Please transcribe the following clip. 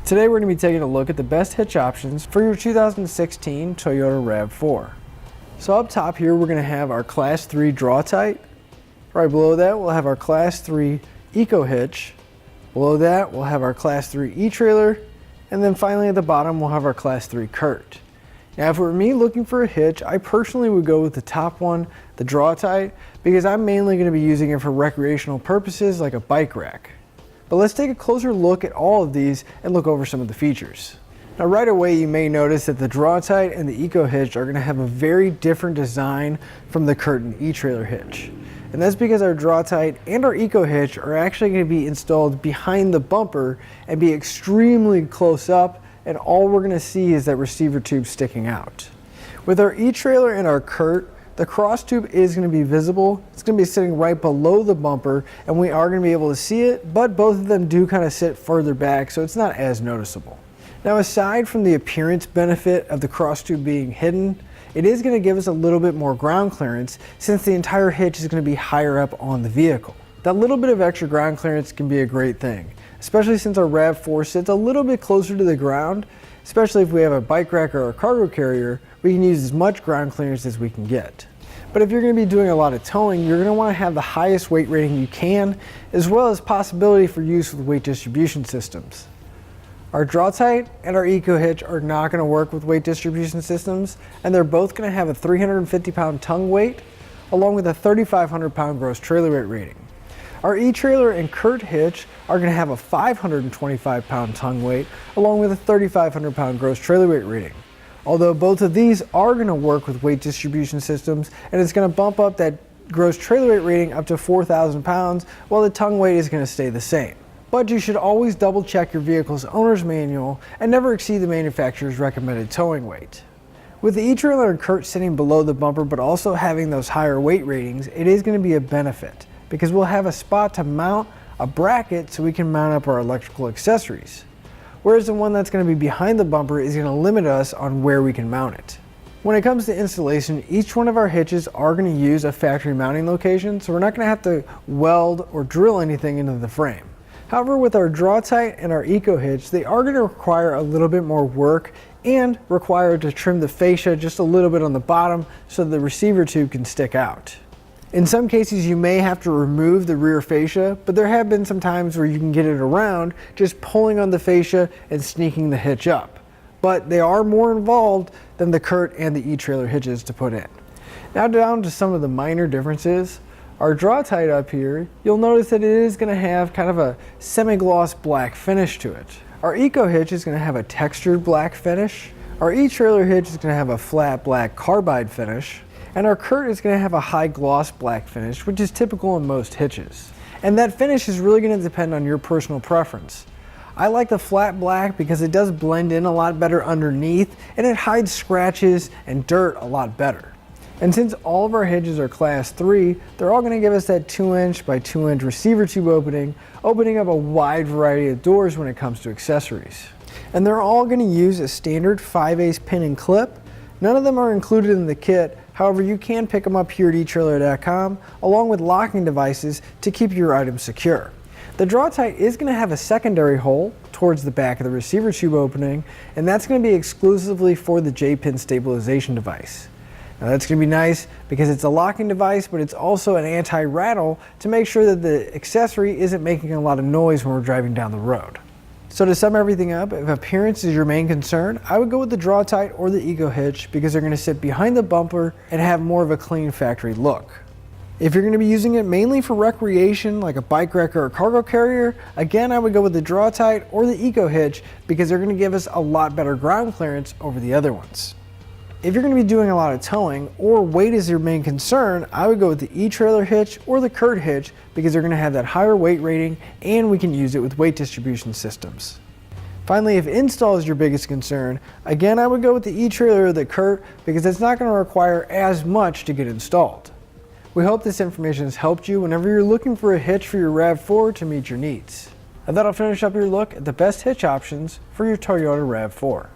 Today we're going to be taking a look at the best hitch options for your 2016 Toyota RAV4. So up top here we're going to have our Class III Draw-Tite. Right below that we'll have our Class III EcoHitch. Below that we'll have our Class III eTrailer. And then finally at the bottom we'll have our Class III Curt. Now if it were me looking for a hitch, I personally would go with the top one, the Draw-Tite, because I'm mainly going to be using it for recreational purposes like a bike rack. But let's take a closer look at all of these and look over some of the features. Now right away you may notice that the Draw-Tite and the EcoHitch are going to have a very different design from the Curt and eTrailer hitch. And that's because our Draw-Tite and our EcoHitch are actually going to be installed behind the bumper and be extremely close up, and all we're going to see is that receiver tube sticking out. With our eTrailer and our Curt, the cross tube is going to be visible. It's going to be sitting right below the bumper and we are going to be able to see it, but both of them do kind of sit further back, so it's not as noticeable. Now aside from the appearance benefit of the cross tube being hidden, it is going to give us a little bit more ground clearance since the entire hitch is going to be higher up on the vehicle. That little bit of extra ground clearance can be a great thing, especially since our RAV4 sits a little bit closer to the ground. Especially if we have a bike rack or a cargo carrier, we can use as much ground clearance as we can get. But if you're going to be doing a lot of towing, you're going to want to have the highest weight rating you can, as well as possibility for use with weight distribution systems. Our Draw-Tite and our EcoHitch are not going to work with weight distribution systems, and they're both going to have a 350-pound tongue weight, along with a 3,500-pound gross trailer weight rating. Our eTrailer and Curt hitch are going to have a 525-pound tongue weight, along with a 3,500-pound gross trailer weight rating. Although both of these are going to work with weight distribution systems, and it's going to bump up that gross trailer weight rating up to 4,000 pounds, while the tongue weight is going to stay the same. But you should always double check your vehicle's owner's manual and never exceed the manufacturer's recommended towing weight. With the eTrailer and Curt sitting below the bumper but also having those higher weight ratings, it is going to be a benefit because we'll have a spot to mount a bracket so we can mount up our electrical accessories. Whereas the one that's going to be behind the bumper is going to limit us on where we can mount it. When it comes to installation, each one of our hitches are going to use a factory mounting location, so we're not going to have to weld or drill anything into the frame. However, with our Draw-Tite and our EcoHitch, they are going to require a little bit more work and require to trim the fascia just a little bit on the bottom so the receiver tube can stick out. In some cases you may have to remove the rear fascia, but there have been some times where you can get it around just pulling on the fascia and sneaking the hitch up. But they are more involved than the Curt and the eTrailer hitches to put in. Now down to some of the minor differences. Our Draw-Tite up here, you'll notice that it is going to have kind of a semi-gloss black finish to it. Our EcoHitch is going to have a textured black finish. Our eTrailer hitch is going to have a flat black carbide finish. And our Curt is going to have a high gloss black finish, which is typical in most hitches. And that finish is really going to depend on your personal preference. I like the flat black because it does blend in a lot better underneath and it hides scratches and dirt a lot better. And since all of our hitches are Class 3, they're all going to give us that 2" by 2" receiver tube opening up a wide variety of doors when it comes to accessories. And they're all going to use a standard 5/8 pin and clip. None of them are included in the kit, however you can pick them up here at eTrailer.com along with locking devices to keep your items secure. The Draw-Tite is going to have a secondary hole towards the back of the receiver tube opening, and that's going to be exclusively for the J-pin stabilization device. Now that's going to be nice because it's a locking device, but it's also an anti-rattle to make sure that the accessory isn't making a lot of noise when we're driving down the road. So to sum everything up, if appearance is your main concern, I would go with the Draw-Tite or the EcoHitch because they're going to sit behind the bumper and have more of a clean factory look. If you're going to be using it mainly for recreation like a bike rack or a cargo carrier, again I would go with the Draw-Tite or the EcoHitch because they're going to give us a lot better ground clearance over the other ones. If you're going to be doing a lot of towing or weight is your main concern, I would go with the eTrailer hitch or the Curt hitch because they're going to have that higher weight rating and we can use it with weight distribution systems. Finally, if install is your biggest concern, again I would go with the eTrailer or the Curt because it's not going to require as much to get installed. We hope this information has helped you whenever you're looking for a hitch for your RAV4 to meet your needs. And that'll finish up your look at the best hitch options for your Toyota RAV4.